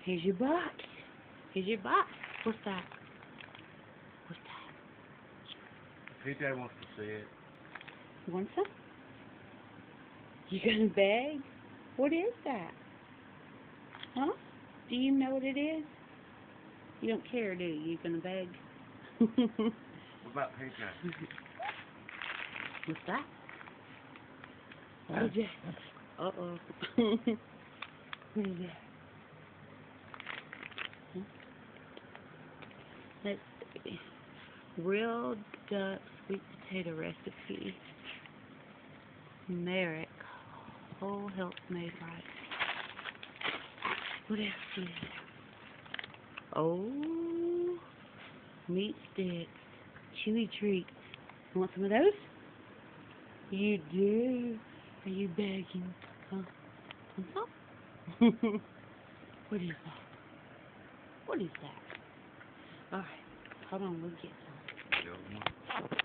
Here's your box. Here's your box. What's that? What's that? PJ wants to see it. Want some? You gonna beg? What is that? Huh? Do you know what it is? You don't care, do you? You gonna beg? What about PJ? What's that? PJ. Uh-oh. What is that? Huh? Let's see. Grilled duck sweet potato recipe. Merrick. Whole health made right. What else is there? Oh, meat sticks. Chewy treats. You want some of those? You do. Are you begging? Huh? Want some? What is that? What is that? Alright, hold on, we'll get some.